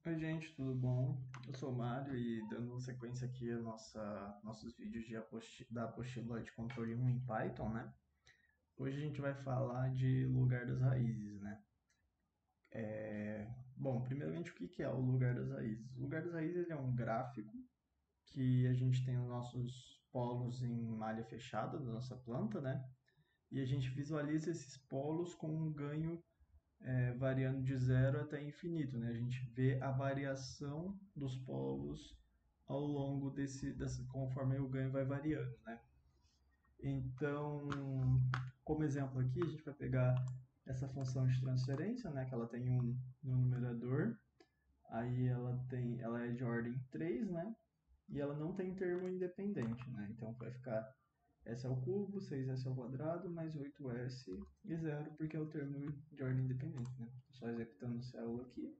Oi, gente, tudo bom? Eu sou o Mário e dando sequência aqui a nossos vídeos da apostila de controle 1 em Python, né? Hoje a gente vai falar de lugar das raízes, né? Bom, primeiramente, o que que é o lugar das raízes? O lugar das raízes ele é um gráfico que a gente tem os nossos polos em malha fechada da nossa planta, né? E a gente visualiza esses polos com um ganho variando de zero até infinito, né? A gente vê a variação dos polos ao longo conforme o ganho vai variando, né? Então, como exemplo aqui, a gente vai pegar essa função de transferência, né? Que ela tem no numerador, aí ela é de ordem 3, né? E ela não tem termo independente, né? Então vai ficar S ao cubo, 6S ao quadrado, mais 8S e zero, porque é o termo de ordem independente, né? Só executando célula aqui,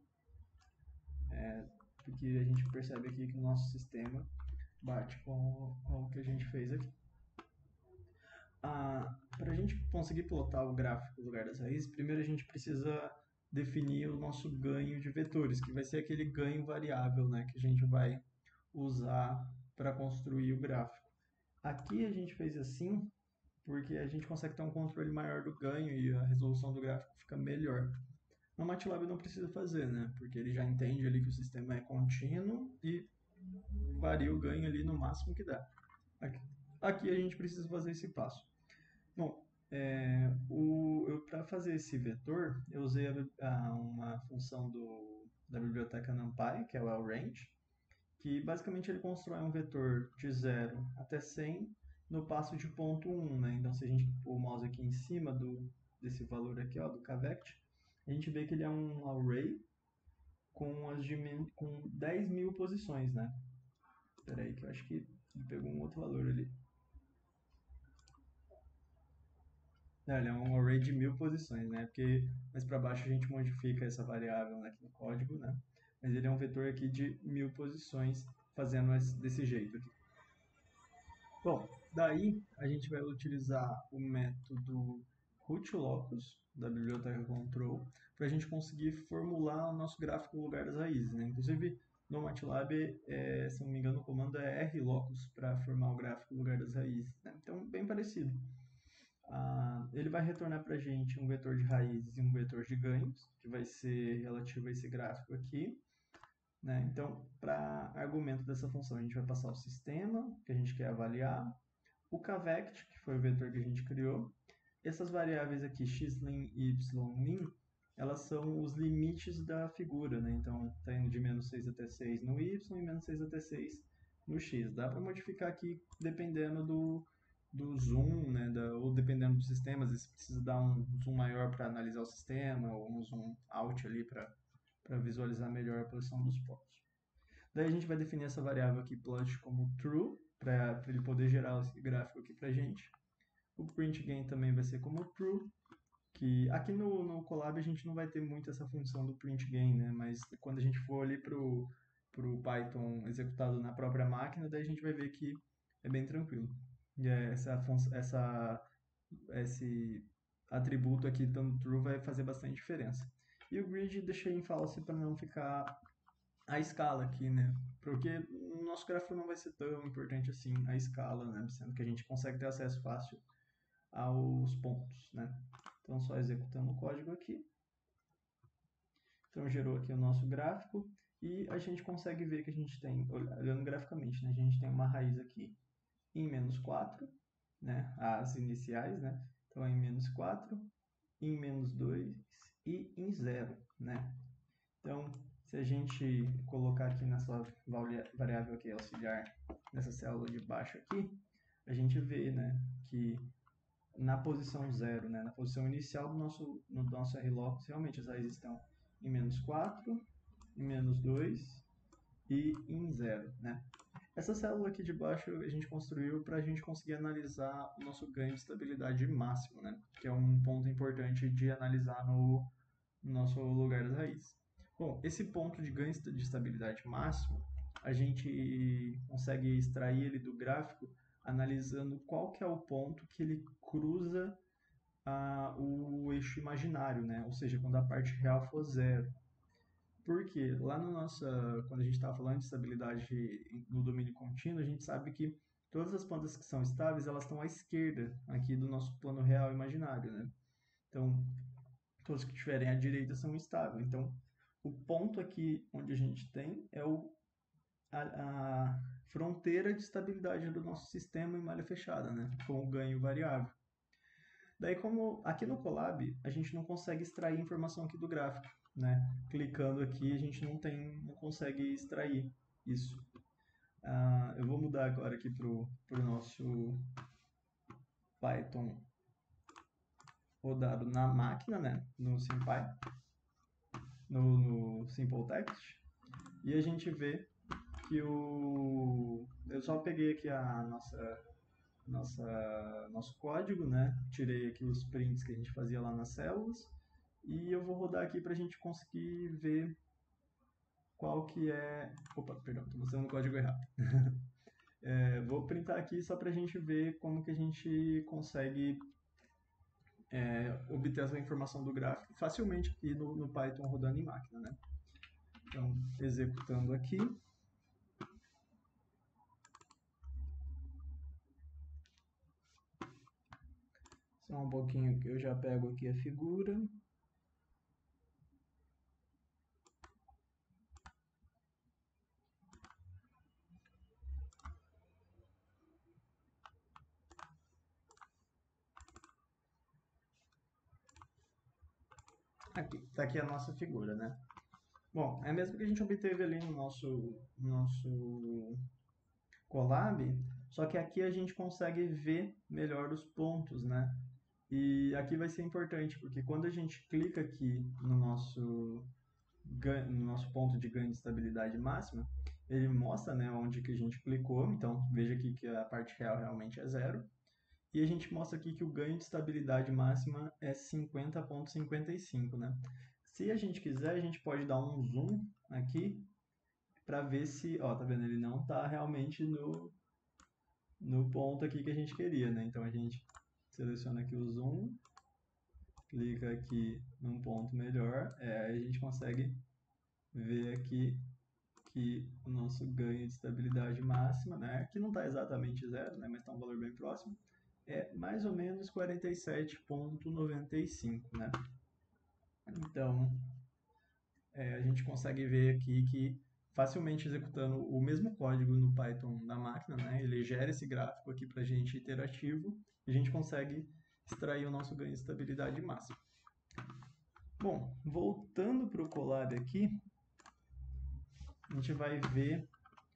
porque a gente percebe aqui que o nosso sistema bate com o que a gente fez aqui. Para a gente conseguir plotar o gráfico no lugar das raízes, primeiro a gente precisa definir o nosso ganho de vetores, que vai ser aquele ganho variável, né, que a gente vai usar para construir o gráfico. Aqui a gente fez assim porque a gente consegue ter um controle maior do ganho e a resolução do gráfico fica melhor. No MATLAB não precisa fazer, né? Porque ele já entende ali que o sistema é contínuo e varia o ganho ali no máximo que dá. Aqui, aqui a gente precisa fazer esse passo. Bom, para fazer esse vetor, eu usei uma função da biblioteca NumPy, que é o lrange, que basicamente ele constrói um vetor de 0 até 100 no passo de ponto 1, né? Então, se a gente pôr o mouse aqui em cima desse valor aqui, ó, do cavect, a gente vê que ele é um array com 10 mil posições, né? Espera aí que eu acho que ele pegou um outro valor ali. Não, ele é um array de 1000 posições, né? Porque mais para baixo a gente modifica essa variável aqui no código, né? Mas ele é um vetor aqui de 1000 posições, fazendo desse jeito aqui. Bom, daí a gente vai utilizar o método rootLocus da biblioteca control para a gente conseguir formular o nosso gráfico no lugar das raízes, né? Inclusive no MATLAB, se não me engano, o comando é rlocus para formar o gráfico no lugar das raízes, né? Então, bem parecido. Ele vai retornar para a gente um vetor de raízes e um vetor de ganhos, que vai ser relativo a esse gráfico aqui, né? Então, para argumento dessa função, a gente vai passar o sistema que a gente quer avaliar, o cavect, que foi o vetor que a gente criou. Essas variáveis aqui, xlim e ylim, elas são os limites da figura, né? Então, está indo de menos 6 até 6 no y e menos 6 até 6 no x. Dá para modificar aqui dependendo do zoom, né? Ou dependendo do sistema, às vezes precisa dar um zoom maior para analisar o sistema, ou um zoom out ali para visualizar melhor a posição dos pontos. Daí a gente vai definir essa variável aqui, plot, como true, para ele poder gerar esse gráfico aqui para a gente. O print gain também vai ser como true, que aqui no Colab a gente não vai ter muito essa função do print gain, né? Mas quando a gente for ali pro Python executado na própria máquina, daí a gente vai ver que é bem tranquilo. E esse atributo aqui, tanto true, vai fazer bastante diferença. E o grid deixei em false para não ficar a escala aqui, né? Porque o nosso gráfico não vai ser tão importante assim a escala, né? Sendo que a gente consegue ter acesso fácil aos pontos, né? Então, só executando o código aqui. Então, gerou aqui o nosso gráfico e a gente consegue ver que a gente tem, olhando graficamente, né? A gente tem uma raiz aqui em menos 4, né? As iniciais, né? Então, é em menos 4, em menos 2 e em 0, né? Então, se a gente colocar aqui nessa variável aqui auxiliar, nessa célula de baixo aqui, a gente vê, né, que na posição 0, né, na posição inicial no nosso RLOCUS, realmente as raízes estão em menos 4, em menos 2 e em 0, né? Essa célula aqui de baixo a gente construiu para a gente conseguir analisar o nosso ganho de estabilidade máximo, né? Que é um ponto importante de analisar no nosso lugar das raízes. Bom, esse ponto de ganho de estabilidade máximo, a gente consegue extrair ele do gráfico analisando qual que é o ponto que ele cruza o eixo imaginário, né? Ou seja, quando a parte real for zero. Porque lá no quando a gente estava falando de estabilidade no domínio contínuo, a gente sabe que todas as pontas que são estáveis, elas estão à esquerda aqui do nosso plano real imaginário, né? Então, todos que estiverem à direita são estáveis. Então, o ponto aqui onde a gente tem é a fronteira de estabilidade do nosso sistema em malha fechada, né? Com o ganho variável. Daí, como aqui no Colab, a gente não consegue extrair informação aqui do gráfico, né? Clicando aqui, a gente não consegue extrair isso. Eu vou mudar agora aqui para o nosso Python rodado na máquina, né? No SymPy, no SimpleText. E a gente vê que eu só peguei aqui a nosso código, né? Tirei aqui os prints que a gente fazia lá nas células e eu vou rodar aqui para a gente conseguir ver qual que é... Opa, perdão, estou mostrando o código errado. Vou printar aqui só para a gente ver como que a gente consegue obter essa informação do gráfico facilmente aqui no Python rodando em máquina, né? Então, executando aqui. Só um pouquinho que eu já pego aqui a figura. Aqui, tá aqui a nossa figura, né? Bom, é mesmo que a gente obteve ali no nosso Colab, só que aqui a gente consegue ver melhor os pontos, né? E aqui vai ser importante, porque quando a gente clica aqui no nosso ponto de ganho de estabilidade máxima, ele mostra, né, onde que a gente clicou. Então, veja aqui que a parte real realmente é zero. E a gente mostra aqui que o ganho de estabilidade máxima é 50,55, né? Se a gente quiser, a gente pode dar um zoom aqui para ver se, ó, tá vendo? Ele não tá realmente no ponto aqui que a gente queria, né? Então a gente seleciona aqui o zoom, clica aqui num ponto melhor, aí a gente consegue ver aqui que o nosso ganho de estabilidade máxima, né, que não está exatamente zero, né, mas está um valor bem próximo, é mais ou menos 47,95, né? Então, a gente consegue ver aqui que facilmente executando o mesmo código no Python da máquina, né, ele gera esse gráfico aqui para a gente iterativo e a gente consegue extrair o nosso ganho de estabilidade máxima. Bom, voltando para o Colab aqui, a gente vai ver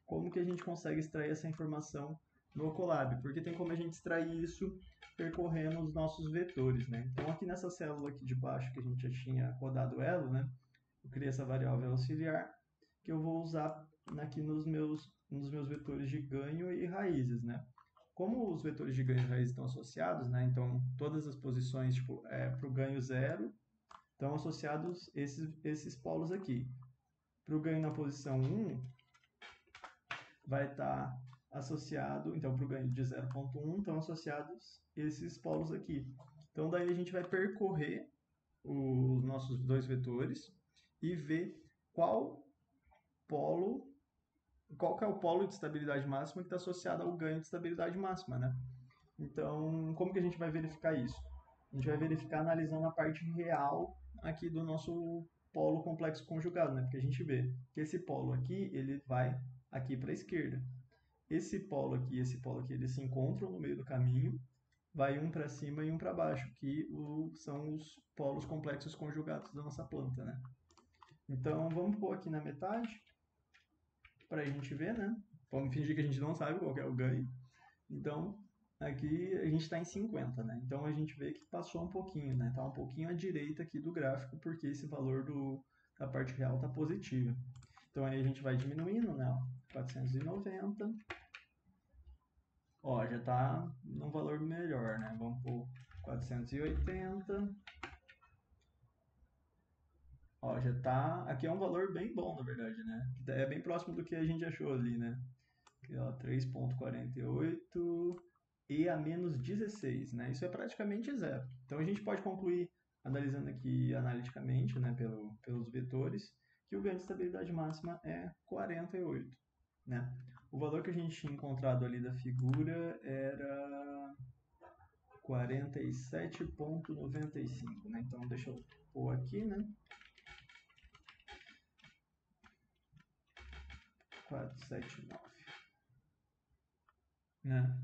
como que a gente consegue extrair essa informação no Colab, porque tem como a gente extrair isso percorrendo os nossos vetores, né? Então aqui nessa célula aqui de baixo que a gente já tinha rodado ela, né? Eu criei essa variável auxiliar que eu vou usar aqui nos meus vetores de ganho e raízes, né? Como os vetores de ganho e raízes estão associados, né? Então todas as posições tipo, para o ganho zero estão associados esses polos aqui. Para o ganho na posição 1, vai estar associado, então para o ganho de 0,1 estão associados esses polos aqui. Então daí a gente vai percorrer os nossos dois vetores e ver qual que é o polo de estabilidade máxima que está associado ao ganho de estabilidade máxima, né? Então, como que a gente vai verificar isso? A gente vai verificar analisando a parte real aqui do nosso polo complexo conjugado, né? Porque a gente vê que esse polo aqui, ele vai aqui para a esquerda. Esse polo aqui e esse polo aqui, eles se encontram no meio do caminho, vai um para cima e um para baixo, que são os polos complexos conjugados da nossa planta, né? Então, vamos pôr aqui na metade, para a gente ver, né? Vamos fingir que a gente não sabe qual que é o ganho. Então, aqui a gente está em 50, né? Então, a gente vê que passou um pouquinho, né? Está um pouquinho à direita aqui do gráfico, porque esse valor da parte real está positivo. Então, aí a gente vai diminuindo, né? 490. Ó, já está num valor melhor, né? Vamos por 480. Ó, já tá... Aqui é um valor bem bom, na verdade, né? É bem próximo do que a gente achou ali, né? Aqui, ó, 3,48 e a menos 16, né? Isso é praticamente zero. Então, a gente pode concluir, analisando aqui analiticamente, né, pelos vetores, que o ganho de estabilidade máxima é 48, né? O valor que a gente tinha encontrado ali da figura era 47,95, né? Então deixa eu pôr aqui, né? 479, né?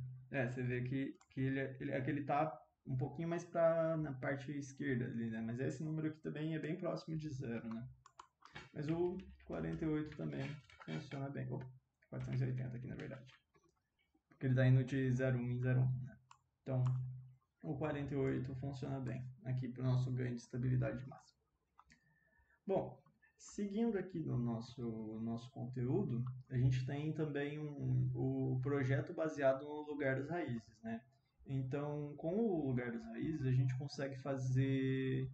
Você vê que ele tá um pouquinho mais na parte esquerda ali, né? Mas esse número aqui também é bem próximo de zero, né? Mas o 48 também funciona bem. 480 aqui na verdade. Porque ele está indo de 0,1 em 0,1, né? Então, o 48 funciona bem aqui para o nosso ganho de estabilidade máxima. Bom, seguindo aqui no nosso conteúdo, a gente tem também o projeto baseado no lugar das raízes, né? Então, com o lugar das raízes, a gente consegue fazer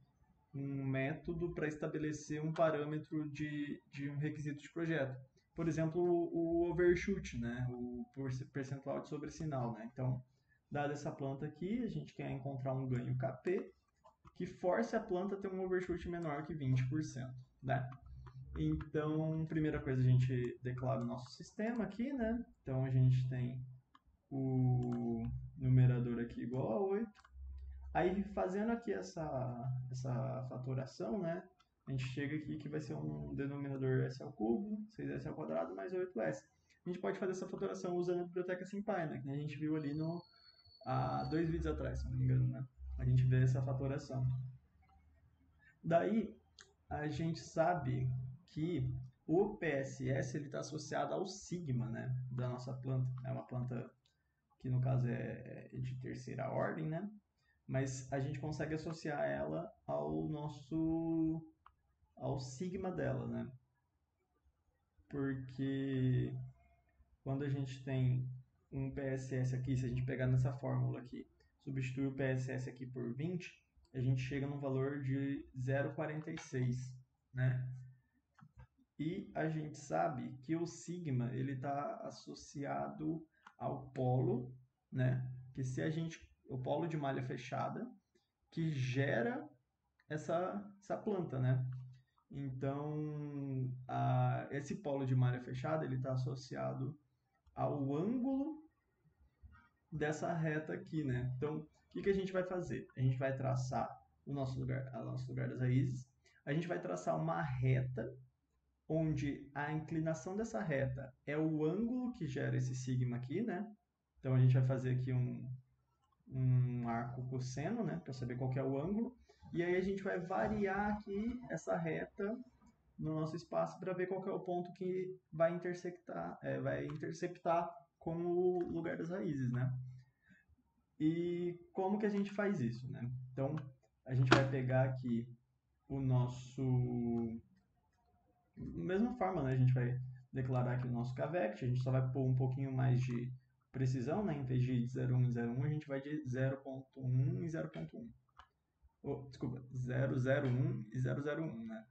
um método para estabelecer um parâmetro de um requisito de projeto. Por exemplo, o overshoot, né? O percentual de sobressinal, né? Então, dada essa planta aqui, a gente quer encontrar um ganho KP que force a planta a ter um overshoot menor que 20%, né? Então, primeira coisa, a gente declara o nosso sistema aqui, né? Então, a gente tem o numerador aqui igual a 8. Aí, fazendo aqui essa fatoração, né? A gente chega aqui que vai ser um denominador s ao cubo, 6s ao quadrado, mais 8s. A gente pode fazer essa fatoração usando a biblioteca SymPy, né? Que a gente viu ali há 2 vídeos atrás, se não me engano, né? A gente vê essa fatoração. Daí, a gente sabe que o PSS está associado ao sigma, né, da nossa planta. É uma planta que, no caso, é de terceira ordem, né? Mas a gente consegue associar ela ao sigma dela, né? Porque quando a gente tem um PSS aqui, se a gente pegar nessa fórmula aqui, substituir o PSS aqui por 20, a gente chega num valor de 0,46, né? E a gente sabe que o sigma ele está associado ao polo, né? Que se a gente o polo de malha fechada que gera essa planta, né? Então, esse polo de malha fechada ele está associado ao ângulo dessa reta aqui, né? Então, o que a gente vai fazer? A gente vai traçar o nosso lugar das raízes. A gente vai traçar uma reta onde a inclinação dessa reta é o ângulo que gera esse sigma aqui, né? Então, a gente vai fazer aqui um arco cosseno, né? Para saber qual que é o ângulo. E aí a gente vai variar aqui essa reta no nosso espaço para ver qual que é o ponto que vai interceptar com o lugar das raízes, né? E como que a gente faz isso, né? Então, a gente vai pegar aqui o nosso... Da mesma forma, né? A gente vai declarar aqui o nosso cavect, a gente só vai pôr um pouquinho mais de precisão, né? Em vez de 0,1 em 0,1, a gente vai de 0,1 em 0,1. Desculpa, 0,01 e 0,01, né?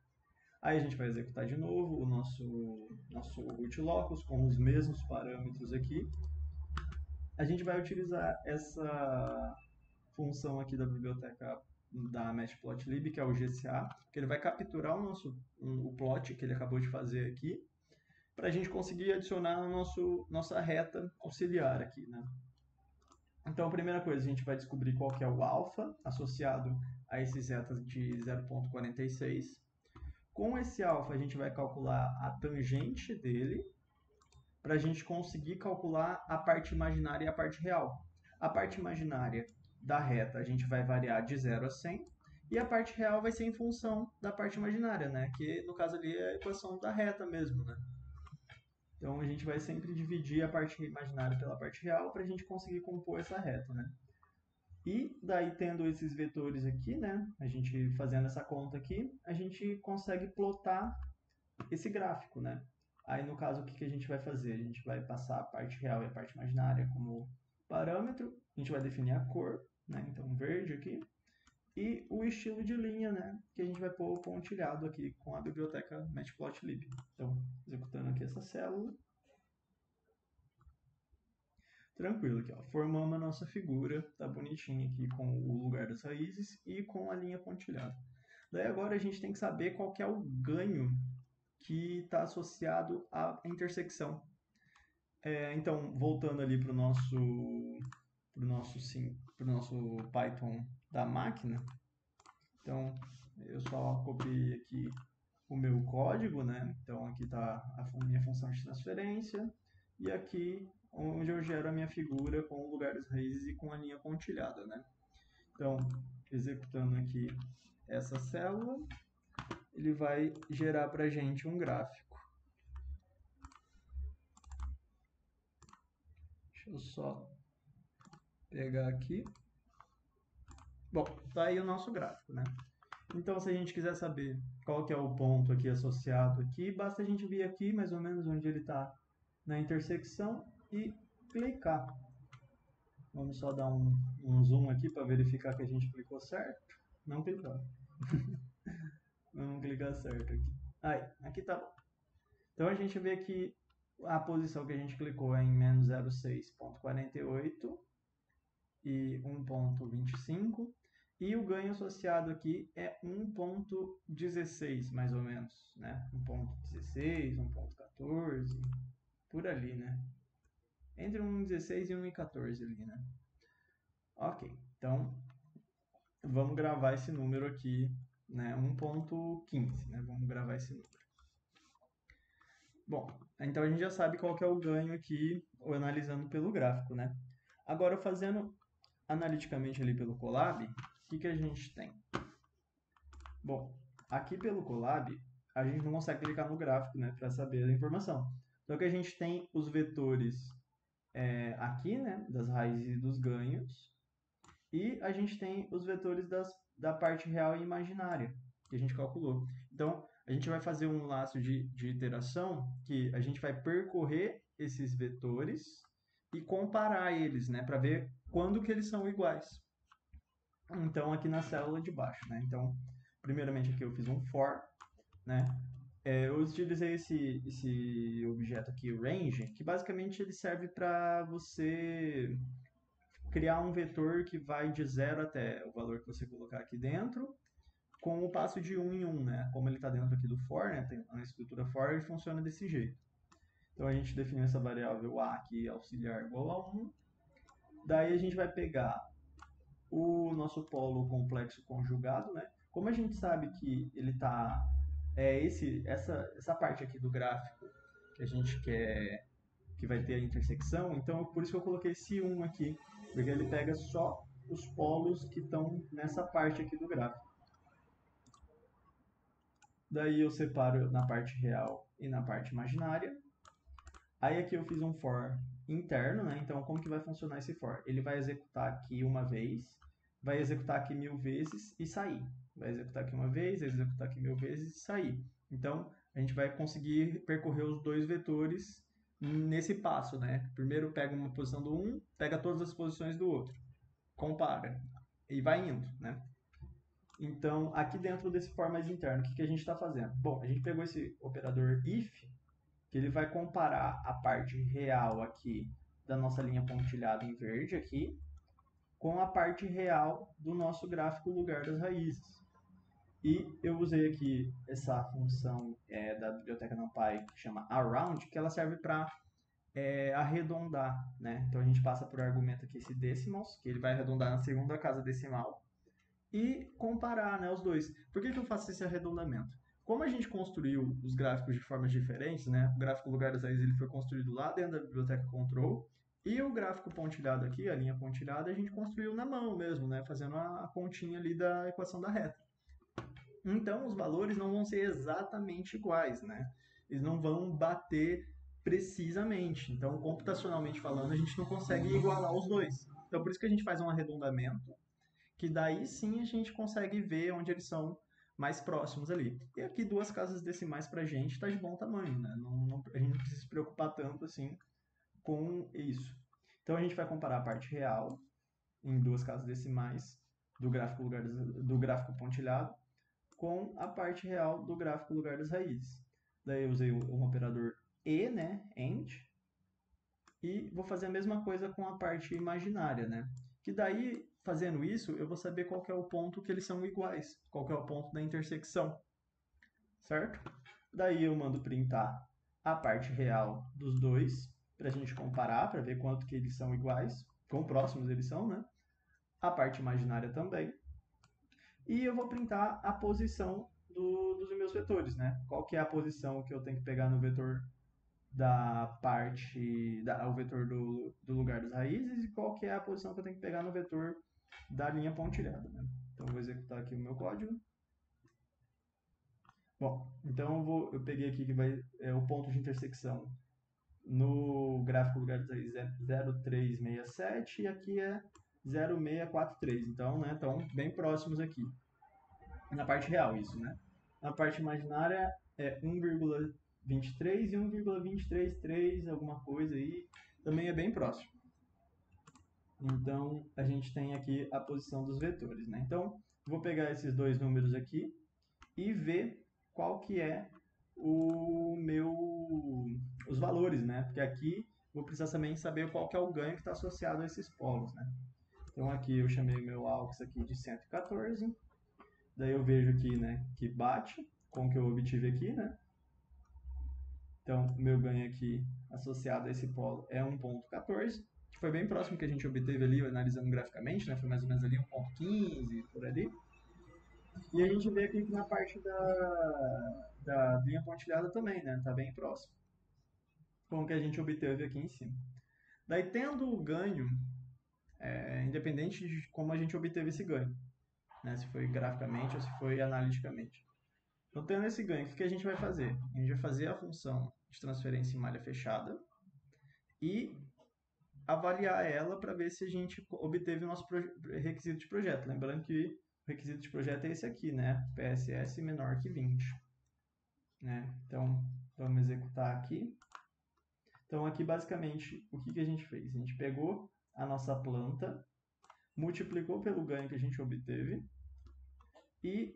Aí a gente vai executar de novo o nosso root locus com os mesmos parâmetros aqui. A gente vai utilizar essa função aqui da biblioteca da Matplotlib, que é o GCA, que ele vai capturar o plot que ele acabou de fazer aqui, para a gente conseguir adicionar a nossa reta auxiliar aqui, né? Então, a primeira coisa, a gente vai descobrir qual que é o alfa associado a esses zetas de 0,46. Com esse alfa, a gente vai calcular a tangente dele, para a gente conseguir calcular a parte imaginária e a parte real. A parte imaginária da reta a gente vai variar de 0 a 100, e a parte real vai ser em função da parte imaginária, né? Que no caso ali é a equação da reta mesmo, né? Então a gente vai sempre dividir a parte imaginária pela parte real para a gente conseguir compor essa reta, né? E daí tendo esses vetores aqui, né? A gente fazendo essa conta aqui, a gente consegue plotar esse gráfico, né? Aí no caso o que a gente vai fazer? A gente vai passar a parte real e a parte imaginária como parâmetro, a gente vai definir a cor, né? Então verde aqui, e o estilo de linha, né? Que a gente vai pôr pontilhado aqui com a biblioteca Matplotlib. Então, executando aqui essa célula. Tranquilo aqui, ó. Formamos a nossa figura, tá bonitinha aqui com o lugar das raízes e com a linha pontilhada. Daí agora a gente tem que saber qual que é o ganho que está associado à intersecção. Então, voltando ali para o nosso Python da máquina, então eu só copiei aqui o meu código, né? Então aqui está a minha função de transferência e aqui onde eu gero a minha figura com o lugar das raízes e com a linha pontilhada, né? Então, executando aqui essa célula, ele vai gerar para a gente um gráfico. Deixa eu só pegar aqui. Bom, tá aí o nosso gráfico, né? Então, se a gente quiser saber qual que é o ponto aqui associado aqui, basta a gente vir aqui, mais ou menos onde ele está na intersecção e clicar. Vamos só dar um zoom aqui para verificar que a gente clicou certo. Não clicou. Vamos clicar certo aqui. Aí, aqui tá bom. Então a gente vê que a posição que a gente clicou é em menos 0,6.48 e 1,25. E o ganho associado aqui é 1,16, mais ou menos, né? 1,16, 1,14, por ali, né? Entre 1,16 e 1,14 ali, né? Ok, então vamos gravar esse número aqui, né? 1,15, né? Vamos gravar esse número. Bom, então a gente já sabe qual que é o ganho aqui, analisando pelo gráfico, né? Agora, fazendo analiticamente ali pelo Colab, o que a gente tem? Bom, aqui pelo Colab, a gente não consegue clicar no gráfico, né, para saber a informação. Então, que a gente tem os vetores aqui, né, das raízes e dos ganhos, e a gente tem os vetores da parte real e imaginária, que a gente calculou. Então, a gente vai fazer um laço de iteração que a gente vai percorrer esses vetores e comparar eles, né, para ver quando que eles são iguais. Então, aqui na célula de baixo, né? Então, primeiramente aqui eu fiz um for, né? Eu utilizei esse objeto aqui, range, que basicamente ele serve para você criar um vetor que vai de 0 até o valor que você colocar aqui dentro, com o passo de 1 em 1, né? Como ele está dentro aqui do for, né? Tem a estrutura for, ele funciona desse jeito. Então a gente definiu essa variável a aqui, auxiliar igual a 1. Daí a gente vai pegar o nosso polo complexo conjugado, né? Como a gente sabe que ele está essa parte aqui do gráfico que a gente quer que vai ter a intersecção, então por isso que eu coloquei esse 1 aqui, porque ele pega só os polos que estão nessa parte aqui do gráfico. Daí eu separo na parte real e na parte imaginária. Aí aqui eu fiz um for interno, né? Então como que vai funcionar esse for? Ele vai executar aqui uma vez, vai executar aqui 1000 vezes e sair. Vai executar aqui uma vez, executar aqui 1000 vezes e sair. Então a gente vai conseguir percorrer os dois vetores nesse passo, né? Primeiro pega uma posição do 1, pega todas as posições do outro, compara e vai indo, né? Então, aqui dentro desse for mais interno, o que a gente está fazendo? Bom, a gente pegou esse operador if, que ele vai comparar a parte real aqui da nossa linha pontilhada em verde aqui, com a parte real do nosso gráfico lugar das raízes. E eu usei aqui essa função da biblioteca NumPy que chama around, que ela serve para arredondar, né? Então a gente passa por argumento aqui esse decimals, que ele vai arredondar na segunda casa decimal, e comparar, né, os dois. Por que eu faço esse arredondamento? Como a gente construiu os gráficos de formas diferentes, né? O gráfico lugar das raízes ele foi construído lá dentro da biblioteca control, e o gráfico pontilhado aqui, a linha pontilhada, a gente construiu na mão mesmo, né? Fazendo a continha ali da equação da reta. Então, os valores não vão ser exatamente iguais, né? Eles não vão bater precisamente. Então, computacionalmente falando, a gente não consegue igualar os dois. Então, por isso que a gente faz um arredondamento, que daí sim a gente consegue ver onde eles são mais próximos ali. E aqui duas casas decimais pra gente tá de bom tamanho, né? A gente não precisa se preocupar tanto assim com isso. Então a gente vai comparar a parte real em duas casas decimais do gráfico pontilhado com a parte real do gráfico lugar das raízes. Daí eu usei um operador e, né, and, e vou fazer a mesma coisa com a parte imaginária, né? Que daí, fazendo isso, eu vou saber qual que é o ponto que eles são iguais, qual que é o ponto da intersecção, certo? Daí eu mando printar a parte real dos dois, para a gente comparar, para ver quanto que eles são iguais, quão próximos eles são, né? A parte imaginária também. E eu vou printar a posição dos meus vetores, né? Qual que é a posição que eu tenho que pegar no vetor da parte, o vetor do lugar das raízes, e qual que é a posição que eu tenho que pegar no vetor da linha pontilhada, né? Então eu vou executar aqui o meu código. Bom, então eu peguei aqui que vai o ponto de intersecção no gráfico lugar das raízes é 0,367 e aqui é 0,643. Então, né, estão bem próximos aqui. Na parte real, isso, né? Na parte imaginária é 1,23 e 1,233, alguma coisa aí. Também é bem próximo. Então, a gente tem aqui a posição dos vetores, né? Então, vou pegar esses dois números aqui e ver qual que é os valores, né? Porque aqui vou precisar também saber qual que é o ganho que está associado a esses polos, né? Então aqui eu chamei o meu AUX aqui de 114, daí eu vejo aqui, né, que bate com o que eu obtive aqui, né? Então o meu ganho aqui associado a esse polo é 1,14, que foi bem próximo que a gente obteve ali, analisando graficamente, né? Foi mais ou menos ali 1,15 por ali. E a gente vê aqui que na parte da linha pontilhada também, né? Tá bem próximo com o que a gente obteve aqui em cima. Daí, tendo o ganho, independente de como a gente obteve esse ganho, né? Se foi graficamente ou se foi analiticamente. Então, tendo esse ganho, o que a gente vai fazer? A gente vai fazer a função de transferência em malha fechada e avaliar ela para ver se a gente obteve o nosso requisito de projeto. Lembrando que o requisito de projeto é esse aqui, né? PSS menor que 20. Né? Então, vamos executar aqui. Então, aqui basicamente, o que a gente fez? A gente pegou a nossa planta, multiplicou pelo ganho que a gente obteve e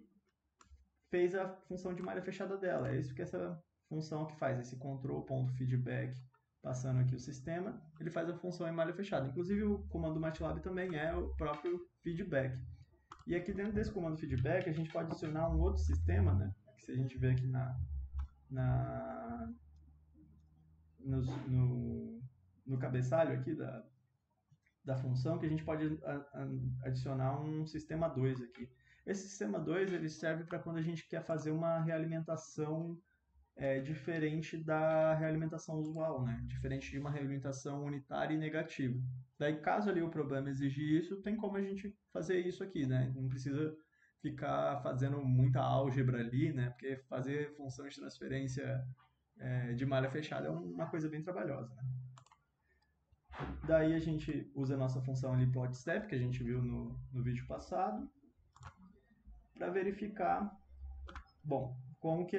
fez a função de malha fechada dela. É isso que essa função que faz, esse control.feedback, passando aqui o sistema, ele faz a função em malha fechada. Inclusive, o comando MATLAB também é o próprio feedback. E aqui dentro desse comando feedback, a gente pode adicionar um outro sistema, né? Que se a gente ver aqui no cabeçalho aqui da função, que a gente pode adicionar um sistema 2 aqui. Esse sistema 2 ele serve para quando a gente quer fazer uma realimentação diferente da realimentação usual, né? Diferente de uma realimentação unitária e negativa. Daí, caso ali o problema exigir isso, tem como a gente fazer isso aqui, né? Não precisa ficar fazendo muita álgebra ali, né? Porque fazer função de transferência de malha fechada é uma coisa bem trabalhosa, né? Daí a gente usa a nossa função ali plot step, que a gente viu no vídeo passado, para verificar, bom, como que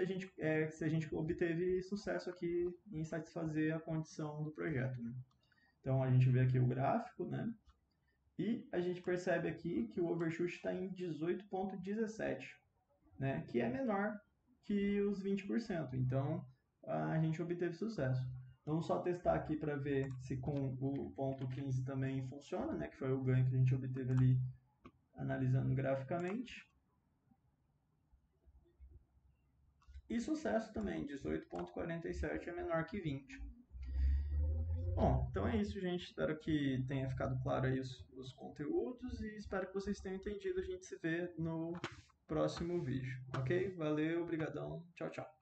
se a gente obteve sucesso aqui em satisfazer a condição do projeto, né? Então a gente vê aqui o gráfico, né? E a gente percebe aqui que o overshoot está em 18,17, né? Que é menor que os 20%. Então a gente obteve sucesso. Vamos só testar aqui para ver se com o ponto 15 também funciona, né? Que foi o ganho que a gente obteve ali analisando graficamente. E sucesso também, 18,47 é menor que 20. Bom, então é isso, gente. Espero que tenha ficado claro aí os conteúdos e espero que vocês tenham entendido. A gente se vê no próximo vídeo, ok? Valeu, obrigadão, tchau, tchau.